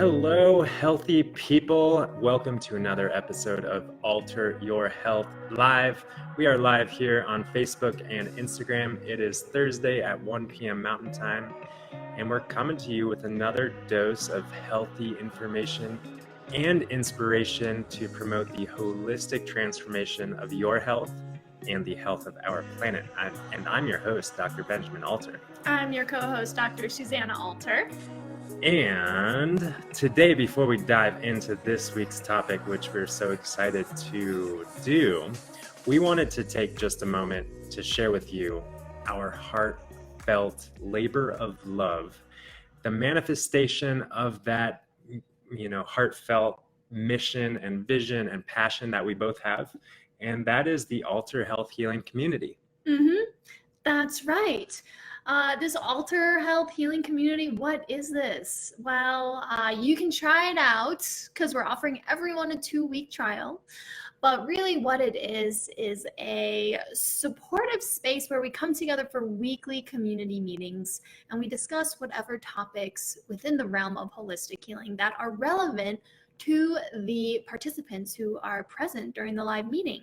Hello, healthy people. Welcome to another episode of Alter Your Health Live. We are live here on Facebook and Instagram. It is Thursday at 1 p.m. Mountain Time, and we're coming to you with another dose of healthy information and inspiration to promote the holistic transformation of your health and the health of our planet. I'm your host, Dr. Benjamin Alter. I'm your co-host, Dr. Susanna Alter. And today, before we dive into this week's topic, which we're so excited to do, we wanted to take just a moment to share with you our heartfelt labor of love, the manifestation of that, heartfelt mission and vision and passion that we both have. And that is the Alter Health Healing Community. That's right. This Alter Health Healing Community, what is this? Well, you can try it out because we're offering everyone a 2-week trial. But really what it is a supportive space where we come together for weekly community meetings and we discuss whatever topics within the realm of holistic healing that are relevant to the participants who are present during the live meeting.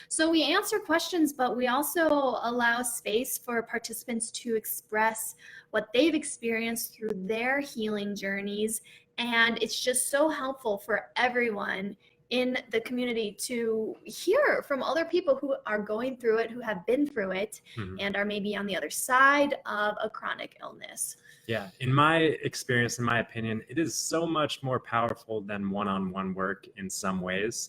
So we answer questions, but we also allow space for participants to express what they've experienced through their healing journeys. And it's just so helpful for everyone in the community to hear from other people who are going through it, who have been through it, and are maybe on the other side of a chronic illness. Yeah, in my experience, in my opinion, it is so much more powerful than one-on-one work in some ways.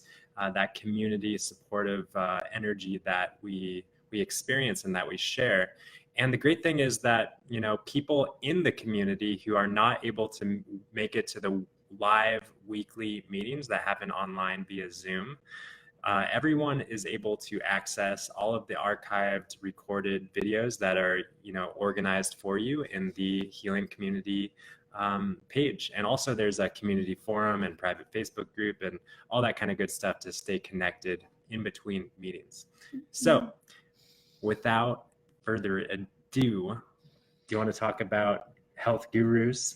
That community supportive energy that we experience and that we share. And the great thing is that, people in the community who are not able to make it to the live weekly meetings that happen online via Zoom, everyone is able to access all of the archived recorded videos that are, organized for you in the healing community page. And also there's a community forum and private Facebook group and all that kind of good stuff to stay connected in between meetings. So without further ado, do you want to talk about health gurus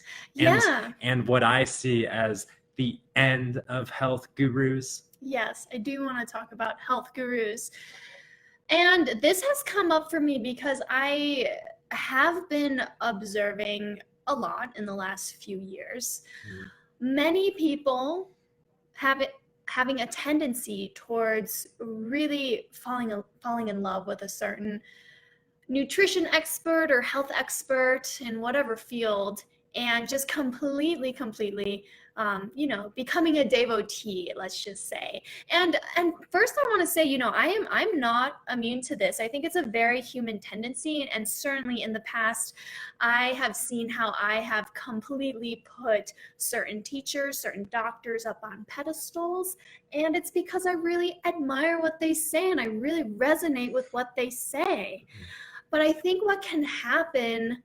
and what I see as the end of health gurus? Yes, I do want to talk about health gurus. And this has come up for me because I have been observing a lot in the last few years. Many people having a tendency towards really falling in love with a certain nutrition expert or health expert in whatever field, and just completely becoming a devotee, let's just say. And first I want to say, I'm not immune to this. I think it's a very human tendency, and certainly in the past I have seen how I have completely put certain teachers, certain doctors up on pedestals, and it's because I really admire what they say and I really resonate with what they say. But I think what can happen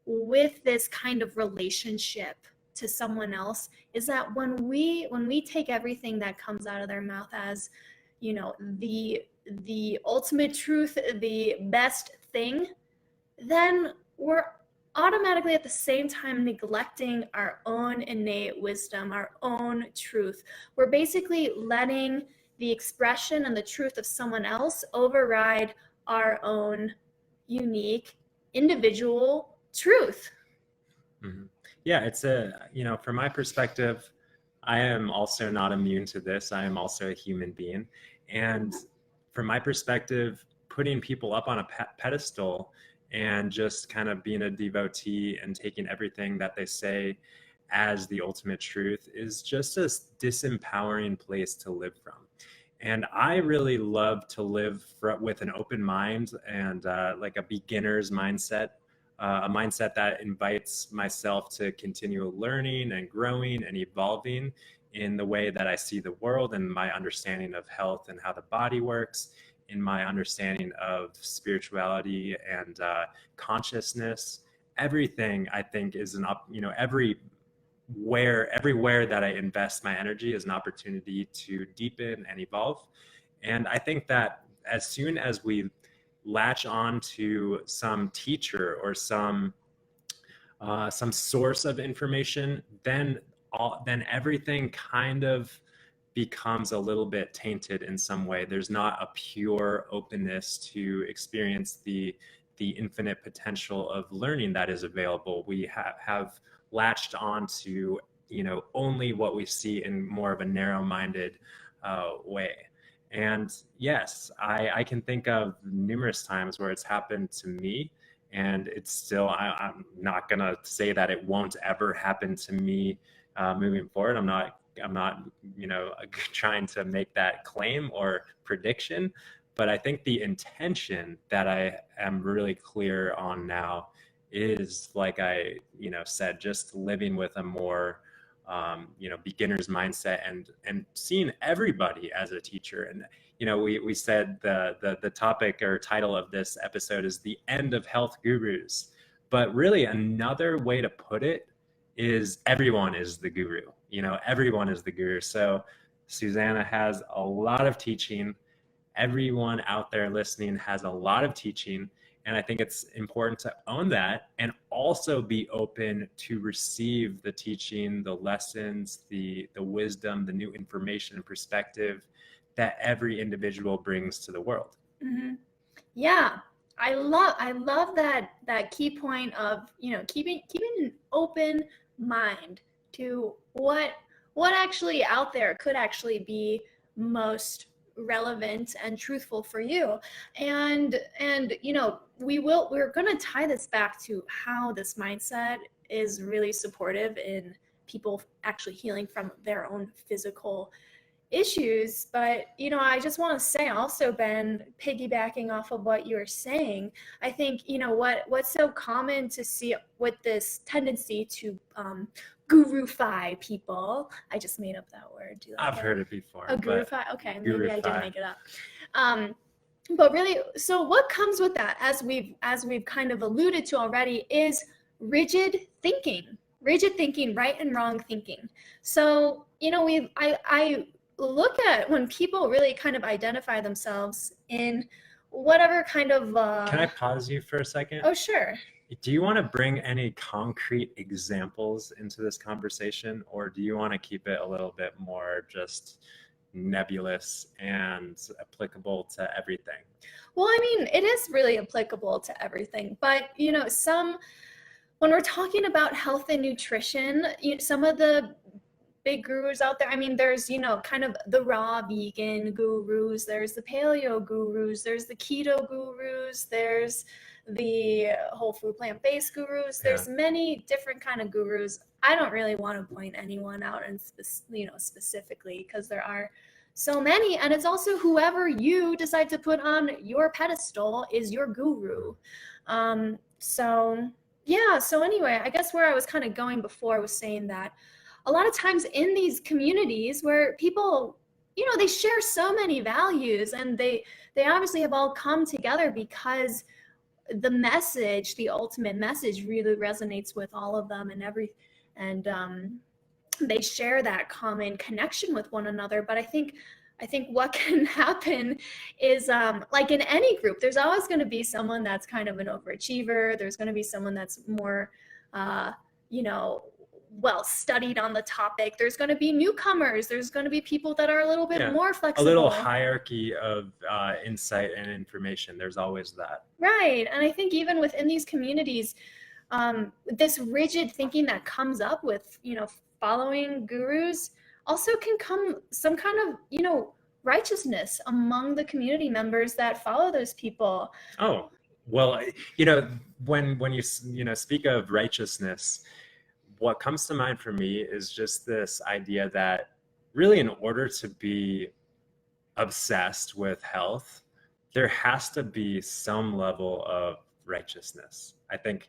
with this kind of relationship to someone else is that when we take everything that comes out of their mouth as, the ultimate truth, the best thing, then we're automatically at the same time neglecting our own innate wisdom, our own truth. We're basically letting the expression and the truth of someone else override our own unique individual truth. Yeah, it's from my perspective, I am also not immune to this. I am also a human being. And from my perspective, putting people up on a pedestal and just kind of being a devotee and taking everything that they say as the ultimate truth is just a disempowering place to live from. And I really love to live with an open mind and like a beginner's mindset, a mindset that invites myself to continue learning and growing and evolving in the way that I see the world and my understanding of health and how the body works, in my understanding of spirituality and consciousness. Everything I think is everywhere that I invest my energy is an opportunity to deepen and evolve. And I think that as soon as we latch on to some teacher or some source of information, then then everything kind of becomes a little bit tainted in some way. There's not a pure openness to experience the infinite potential of learning that is available. We have latched on to, only what we see in more of a narrow-minded way. And yes, I can think of numerous times where it's happened to me, and it's still, I'm not gonna say that it won't ever happen to me moving forward. I'm not, trying to make that claim or prediction, but I think the intention that I am really clear on now is, like I, said, just living with a more, beginner's mindset, and seeing everybody as a teacher. And, we said the topic or title of this episode is the end of health gurus, but really another way to put it is everyone is the guru. Everyone is the guru. So Susanna has a lot of teaching. Everyone out there listening has a lot of teaching. And I think it's important to own that, and also be open to receive the teaching, the lessons, the wisdom, the new information and perspective that every individual brings to the world. Mm-hmm. Yeah. I love that key point of, keeping an open mind to what actually out there could actually be most relevant and truthful for you. And we're going to tie this back to how this mindset is really supportive in people actually healing from their own physical issues. But I just want to say also, Ben, piggybacking off of what you were saying, I think what's so common to see with this tendency to gurufy people. I just made up that word. Do you like I've heard it before. Oh, gurufy. Okay, maybe gurufy. I didn't make it up. But really, so what comes with that, as we've kind of alluded to already, is rigid thinking, right and wrong thinking. So I look at when people really kind of identify themselves in whatever kind of Can I pause you for a second? Oh, sure. Do you want to bring any concrete examples into this conversation, or do you want to keep it a little bit more just nebulous and applicable to everything? Well, I mean, it is really applicable to everything, but when we're talking about health and nutrition, some of the big gurus out there, I mean, there's kind of the raw vegan gurus, there's the paleo gurus, there's the keto gurus, there's the whole food plant-based gurus. There's many different kind of gurus. I don't really want to point anyone out and specifically, because there are so many, and it's also whoever you decide to put on your pedestal is your guru. So anyway, I guess where I was kind of going before was saying that a lot of times in these communities where people, they share so many values, and they obviously have all come together because the message, the ultimate message, really resonates with all of them, and they share that common connection with one another. But I think what can happen is, like in any group, there's always going to be someone that's kind of an overachiever. There's going to be someone that's more, well studied on the topic. There's going to be newcomers. There's going to be people that are a little bit more flexible. A little hierarchy of insight and information. There's always that. Right. And I think even within these communities, this rigid thinking that comes up with, following gurus also can come some kind of, righteousness among the community members that follow those people. Oh, well, when you speak of righteousness, what comes to mind for me is just this idea that really, in order to be obsessed with health, there has to be some level of righteousness. I think,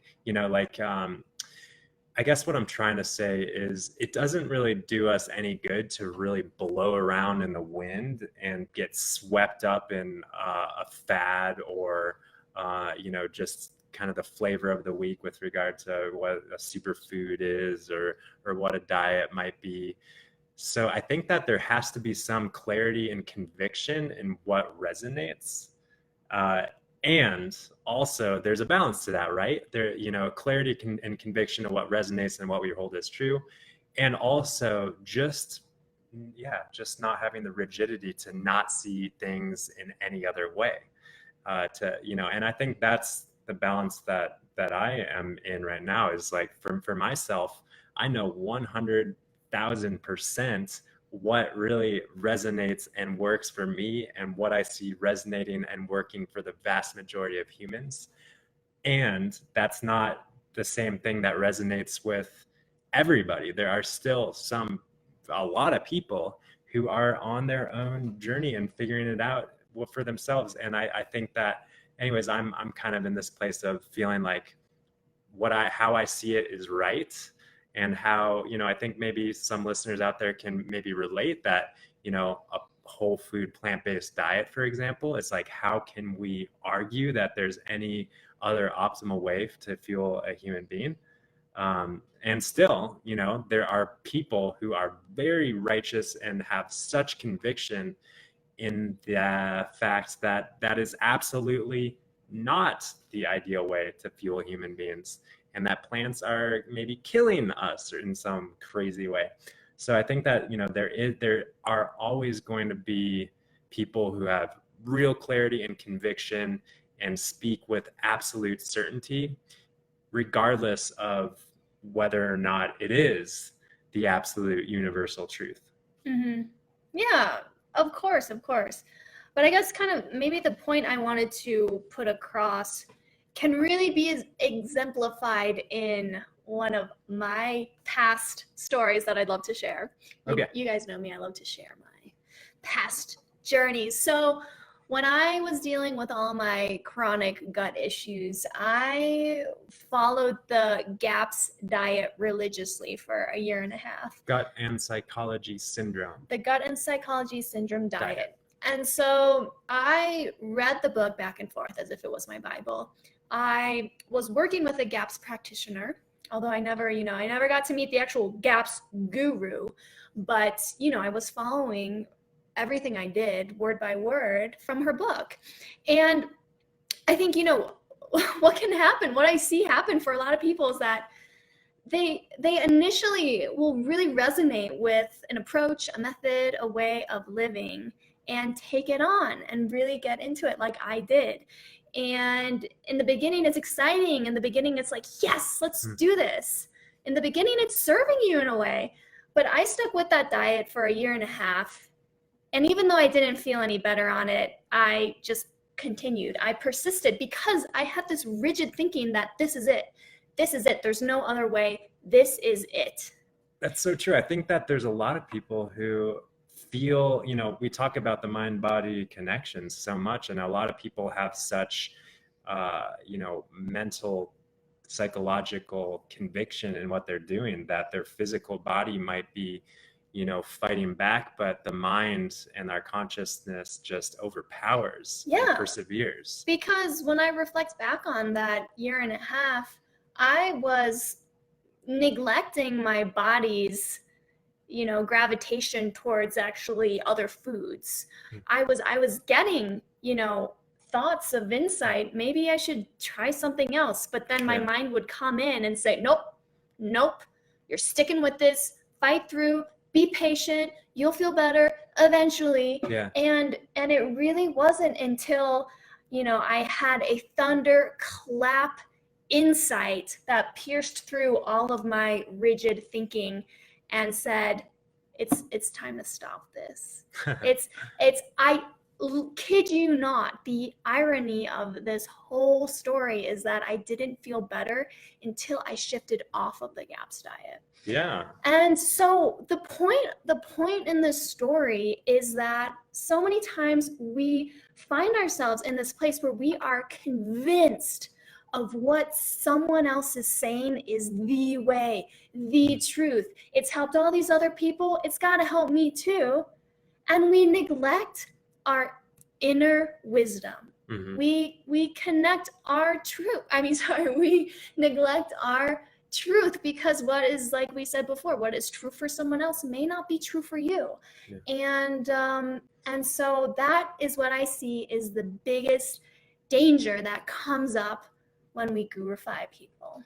I guess what I'm trying to say is it doesn't really do us any good to really blow around in the wind and get swept up in a fad or, just kind of the flavor of the week with regard to what a superfood is or what a diet might be. So I think that there has to be some clarity and conviction in what resonates. And also there's a balance to that, right? There, clarity and conviction of what resonates and what we hold as true. and also just not having the rigidity to not see things in any other way. And I think that's the balance that I am in right now, is like for myself, I know 100,000% what really resonates and works for me, and what I see resonating and working for the vast majority of humans. And that's not the same thing that resonates with everybody. There are still a lot of people who are on their own journey and figuring it out for themselves. And I think that, anyways, I'm kind of in this place of feeling like how I see it is right. And how, I think maybe some listeners out there can maybe relate that, a whole food plant-based diet, for example, it's like, how can we argue that there's any other optimal way to fuel a human being? And still, there are people who are very righteous and have such conviction in the fact that that is absolutely not the ideal way to fuel human beings, and that plants are maybe killing us in some crazy way. So I think that, there are always going to be people who have real clarity and conviction and speak with absolute certainty, regardless of whether or not it is the absolute universal truth. Mm-hmm. Yeah, of course. But I guess kind of maybe the point I wanted to put across can really be exemplified in one of my past stories that I'd love to share. Okay. You guys know me, I love to share my past journeys. So when I was dealing with all my chronic gut issues, I followed the GAPS diet religiously for a year and a half. Gut and psychology syndrome. The gut and psychology syndrome diet. And so I read the book back and forth as if it was my Bible. I was working with a GAPS practitioner, although I never got to meet the actual GAPS guru, but, I was following everything I did word by word from her book. And I think, what can happen, what I see happen for a lot of people is that they initially will really resonate with an approach, a method, a way of living, and take it on and really get into it like I did. And in the beginning, it's exciting. In the beginning, it's like, yes, let's do this. In the beginning, it's serving you in a way. But I stuck with that diet for a year and a half. And even though I didn't feel any better on it, I just continued. I persisted because I had this rigid thinking that this is it. This is it. There's no other way. This is it. That's so true. I think that there's a lot of people who feel, we talk about the mind-body connections so much, and a lot of people have such, mental, psychological conviction in what they're doing, that their physical body might be, fighting back, but the mind and our consciousness just overpowers and perseveres. Because when I reflect back on that year and a half, I was neglecting my body's gravitation towards actually other foods. I was getting, thoughts of insight, maybe I should try something else. But then my mind would come in and say, nope, you're sticking with this, fight through, be patient, you'll feel better eventually. Yeah. And it really wasn't until, I had a thunderclap insight that pierced through all of my rigid thinking and said, it's time to stop this. I kid you not, the irony of this whole story is that I didn't feel better until I shifted off of the GAPS diet. Yeah. And so the point in this story is that so many times we find ourselves in this place where we are convinced of what someone else is saying is the way, the truth. It's helped all these other people. It's got to help me too. And we neglect our inner wisdom. Mm-hmm. We connect our truth. We neglect our truth because what is, like we said before, what is true for someone else may not be true for you. Yeah. And so that is what I see is the biggest danger that comes up when we gurufy people.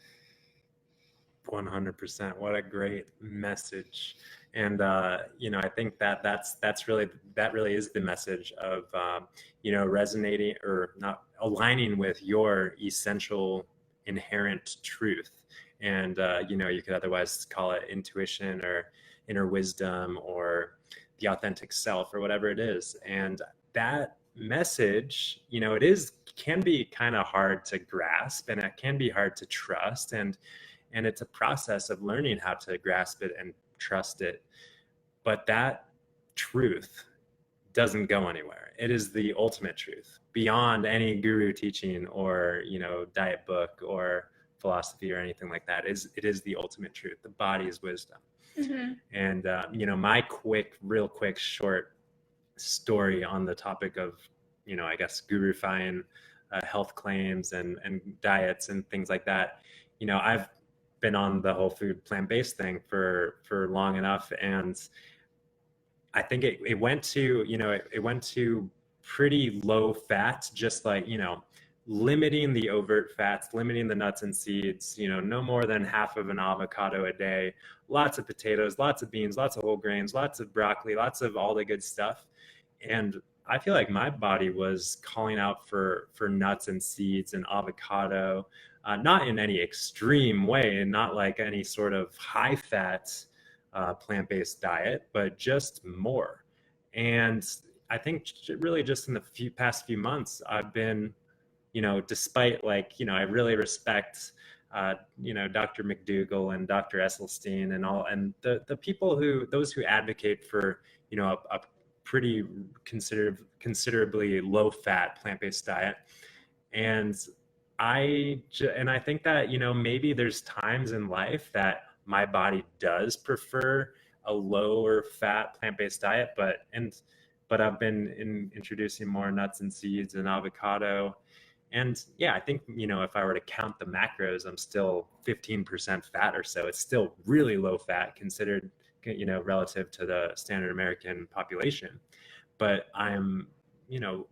100%. What a great message. And I think that really is the message of resonating or not aligning with your essential inherent truth. And you could otherwise call it intuition or inner wisdom or the authentic self or whatever it is. And that message, can be kind of hard to grasp, and it can be hard to trust, and it's a process of learning how to grasp it and trust it. But that truth doesn't go anywhere. It is the ultimate truth beyond any guru teaching or diet book or philosophy or anything like that. It is the ultimate truth. The body is wisdom. Mm-hmm. And my real quick short story on the topic of I guess gurufying health claims and diets and things like that. I've been on the whole food plant-based thing for long enough, and I think it went to pretty low fat, just like limiting the overt fats, limiting the nuts and seeds, no more than half of an avocado a day, lots of potatoes, lots of beans, lots of whole grains, lots of broccoli, lots of all the good stuff. And I feel like my body was calling out for nuts and seeds and avocado, not in any extreme way, and not like any sort of high fat plant-based diet, but just more. And I think really just in the past few months, I've been, despite I really respect, Dr. McDougall and Dr. Esselstyn and the people those who advocate for, a pretty considerably low fat plant-based diet. And I think that, maybe there's times in life that my body does prefer a lower fat plant-based diet, but I've been introducing more nuts and seeds and avocado. And yeah, I think, if I were to count the macros, I'm still 15% fat or so. It's still really low fat considered, relative to the standard American population. But I'm,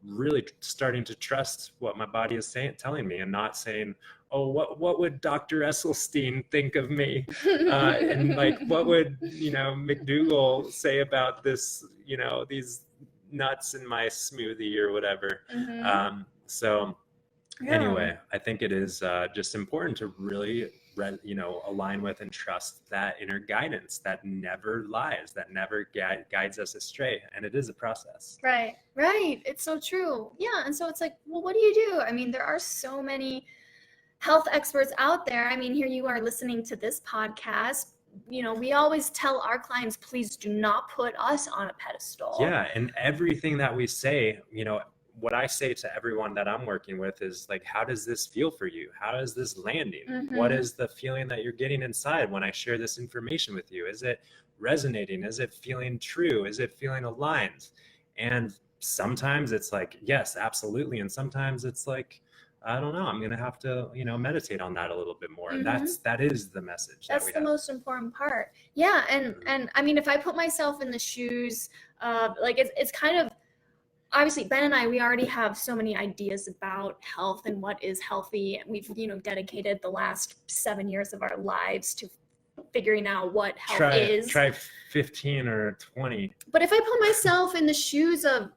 really starting to trust what my body is telling me, and not saying, oh, what would Dr. Esselstyn think of me? And what would, McDougall say about this, these nuts in my smoothie or whatever. Mm-hmm. Anyway, I think it is just important to really, align with and trust that inner guidance that never lies, that never guides us astray. And it is a process. Right. It's so true. Yeah. And so it's like, well, what do you do? I mean, there are so many health experts out there. I mean, here you are listening to this podcast. We always tell our clients, please do not put us on a pedestal. Yeah. And everything that we say, what I say to everyone that I'm working with is like, how does this feel for you? How is this landing? Mm-hmm. What is the feeling that you're getting inside when I share this information with you? Is it resonating? Is it feeling true? Is it feeling aligned? And sometimes it's like, yes, absolutely. And sometimes it's like, I don't know, I'm going to have to, meditate on that a little bit more. Mm-hmm. And that is the message. That's the most important part. Yeah. And I mean, if I put myself in the shoes of it's kind of, obviously Ben and I, we already have so many ideas about health and what is healthy. We've, dedicated the last 7 years of our lives to figuring out what health is. Try 15 or 20. But if I put myself in the shoes of,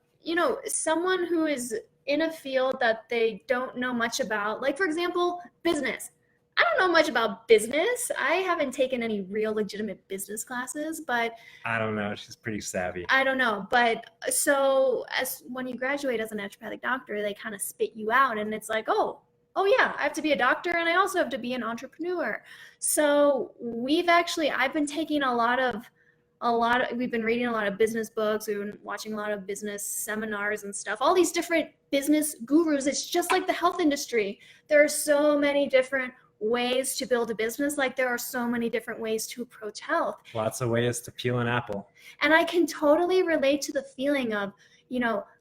someone who is in a field that they don't know much about, like for example, business. I don't know much about business. I haven't taken any real legitimate business classes, but I don't know. She's pretty savvy. I don't know. But so when you graduate as a naturopathic doctor, they kind of spit you out, and it's like, oh yeah, I have to be a doctor, and I also have to be an entrepreneur. So I've been taking we've been reading a lot of business books. We've been watching a lot of business seminars and stuff, all these different business gurus. It's just like the health industry. There are so many different ways to build a business. Like there are so many different ways to approach health. Lots of ways to peel an apple. And I can totally relate to the feeling of,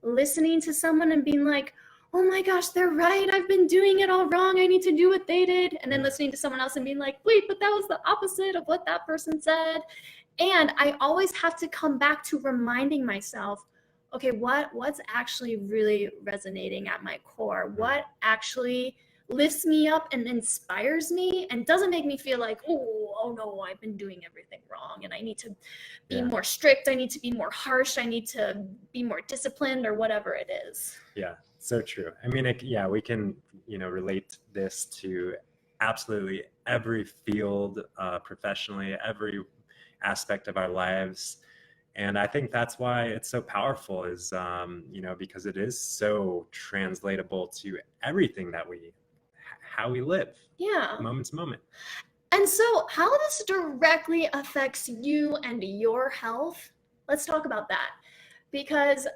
listening to someone and being like, oh my gosh, they're right. I've been doing it all wrong. I need to do what they did. And then listening to someone else and being like, wait, but that was the opposite of what that person said. And I always have to come back to reminding myself, okay, what's actually really resonating at my core? What actually lifts me up and inspires me and doesn't make me feel like, oh no, I've been doing everything wrong and I need to be more strict, I need to be more harsh, I need to be more disciplined, or whatever it is. Yeah, so true. I mean, we can, relate this to absolutely every field, professionally, every aspect of our lives. And I think that's why it's so powerful is, because it is so translatable to everything that how we live. Yeah. Moment to moment. And so how this directly affects you and your health, let's talk about that. Because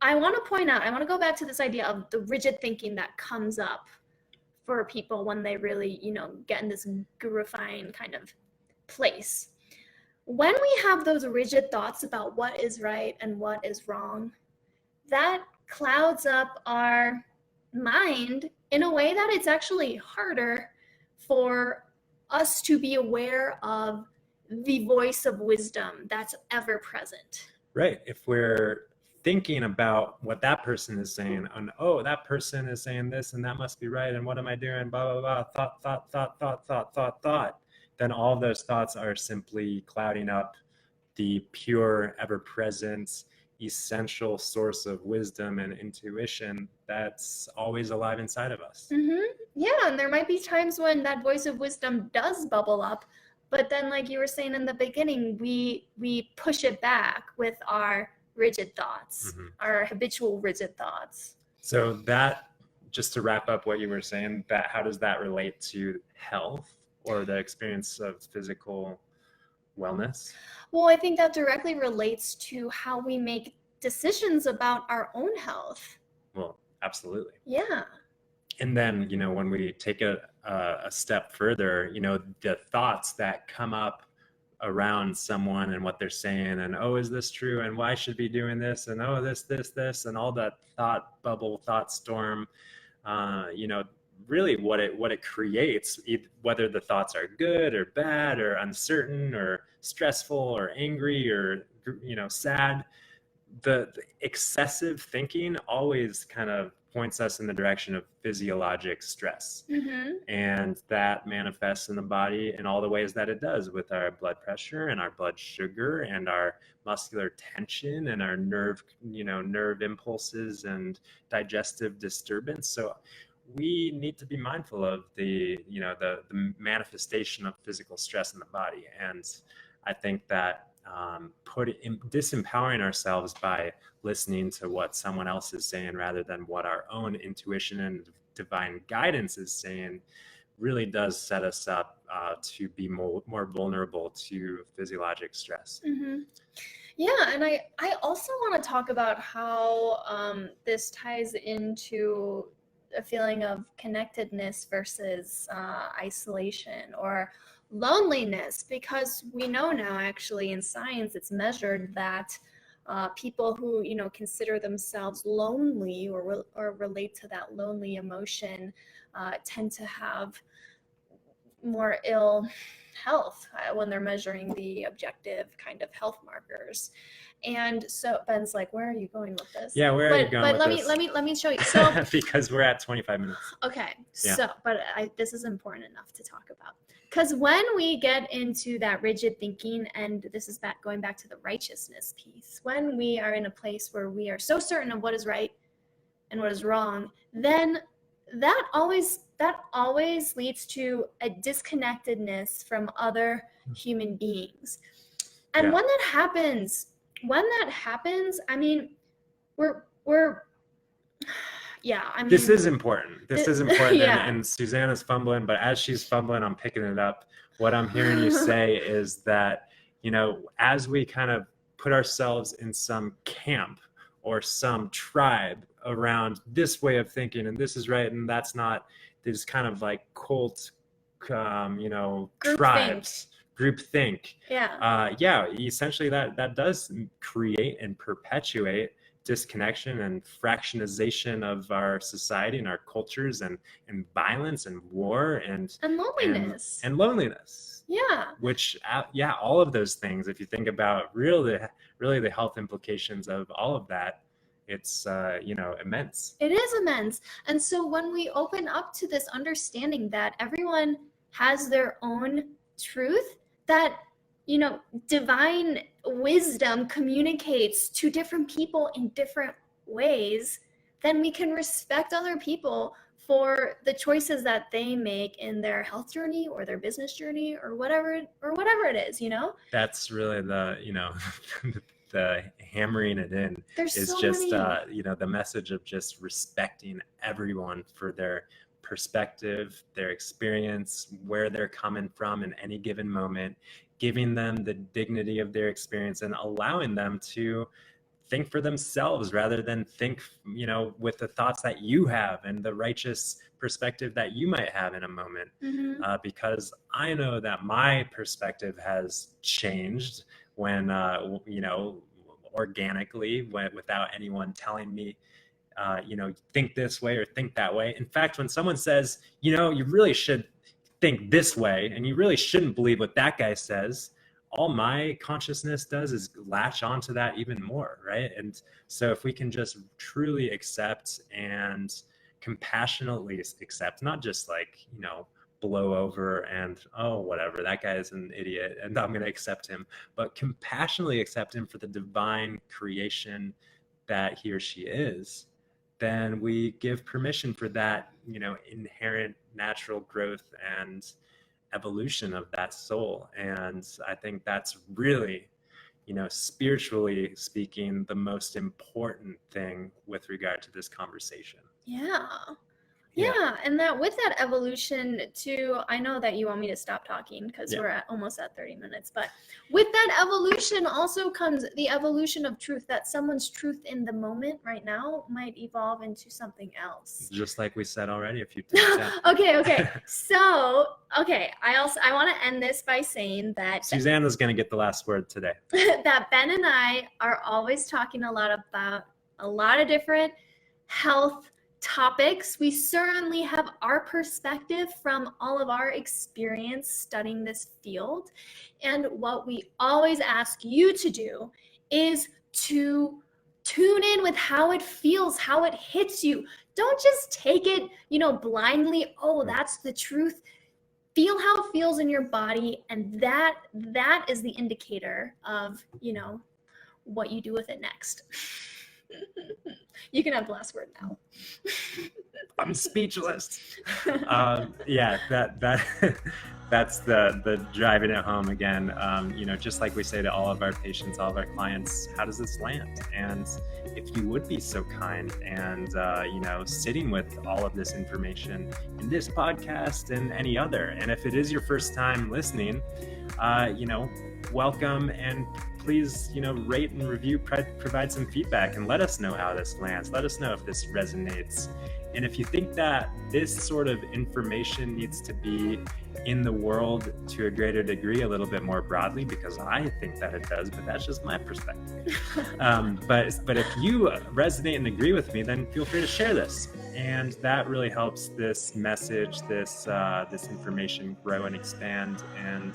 I want to go back to this idea of the rigid thinking that comes up for people when they really, get in this gurufying kind of place. When we have those rigid thoughts about what is right and what is wrong, that clouds up our mind in a way that it's actually harder for us to be aware of the voice of wisdom that's ever present. Right. If we're thinking about what that person is saying, and that person is saying this and that must be right, and what am I doing, blah, blah, blah, thought, then all those thoughts are simply clouding up the pure, ever-present, essential source of wisdom and intuition that's always alive inside of us. Yeah, and there might be times when that voice of wisdom does bubble up, but then, like you were saying in the beginning, we push it back with our rigid thoughts, our habitual rigid thoughts. So that, just to wrap up what you were saying, that how does that relate to health or the experience of physical wellness? Well, I think that directly relates to how we make decisions about our own health. Well, absolutely. Yeah. And then, when we take a step further, the thoughts that come up around someone and what they're saying, and is this true, and why should be doing this, and this, and all that thought bubble, thought storm, really what it creates, whether the thoughts are good or bad or uncertain or stressful or angry or sad, the excessive thinking always kind of points us in the direction of physiologic stress. And that manifests in the body in all the ways that it does, with our blood pressure and our blood sugar and our muscular tension and our nerve impulses and digestive disturbance. So we need to be mindful of the manifestation of physical stress in the body. And I think that disempowering ourselves by listening to what someone else is saying rather than what our own intuition and divine guidance is saying really does set us up to be more vulnerable to physiologic stress. Yeah, and I also want to talk about how this ties into a feeling of connectedness versus isolation or loneliness, because we know now, actually, in science, it's measured that people who consider themselves lonely or relate to that lonely emotion tend to have more ill health when they're measuring the objective kind of health markers. And so Ben's like, where are you going with this? Yeah, where are you going with this? But let me show you. So because we're at 25 minutes. Okay. Yeah. So, but this is important enough to talk about, because when we get into that rigid thinking, and this is going back to the righteousness piece, when we are in a place where we are so certain of what is right and what is wrong, then that always leads to a disconnectedness from other human beings. And when that happens, I mean, this is important. This is important. Yeah. And Susanna's fumbling, but as she's fumbling, I'm picking it up. What I'm hearing you say is that, as we kind of put ourselves in some camp or some tribe around this way of thinking, and this is right and that's not, there's kind of like cult, tribes. Groupthink. Yeah. Essentially that does create and perpetuate disconnection and fractionization of our society and our cultures, and violence and war and loneliness. And loneliness. Yeah. Which, all of those things, if you think about really the health implications of all of that, it's immense. It is immense. And so when we open up to this understanding that everyone has their own truth, that, divine wisdom communicates to different people in different ways, then we can respect other people for the choices that they make in their health journey or their business journey or whatever it is. That's really the the hammering it in. There's is so just many. the message of just respecting everyone for their perspective, their experience, where they're coming from in any given moment, giving them the dignity of their experience and allowing them to think for themselves rather than think, with the thoughts that you have and the righteous perspective that you might have in a moment. Because I know that my perspective has changed when, organically, without anyone telling me, think this way or think that way. In fact, when someone says, you really should think this way and you really shouldn't believe what that guy says, all my consciousness does is latch onto that even more, right? And so if we can just truly accept and compassionately accept, not just blow over and, oh, whatever, that guy is an idiot and I'm going to accept him, but compassionately accept him for the divine creation that he or she is, then we give permission for that, inherent natural growth and evolution of that soul. And I think that's really, spiritually speaking, the most important thing with regard to this conversation. Yeah, and that with that evolution too, I know that you want me to stop talking because we're almost at 30 minutes, but with that evolution also comes the evolution of truth, that someone's truth in the moment right now might evolve into something else. Just like we said already a few times. Okay. So, I want to end this by saying that Susanna's going to get the last word today. that Ben and I are always talking a lot about a lot of different health topics. We certainly have our perspective from all of our experience studying this field. And what we always ask you to do is to tune in with how it feels, how it hits you. Don't just take it, blindly. Oh, that's the truth. Feel how it feels in your body. And that is the indicator of, what you do with it next. You can have the last word now. I'm speechless. That's the driving it home again. Just like we say to all of our patients, all of our clients, how does this land? And if you would be so kind and, sitting with all of this information in this podcast and any other. And if it is your first time listening, welcome, and please, rate and review, provide some feedback and let us know how this lands. Let us know if this resonates. And if you think that this sort of information needs to be in the world to a greater degree, a little bit more broadly, because I think that it does, but that's just my perspective. But if you resonate and agree with me, then feel free to share this. And that really helps this message, this information grow and expand. And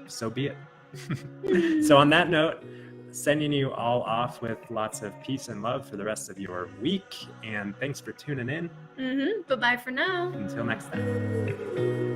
so be it. So on that note, sending you all off with lots of peace and love for the rest of your week. And thanks for tuning in. Bye-bye for now. Until next time.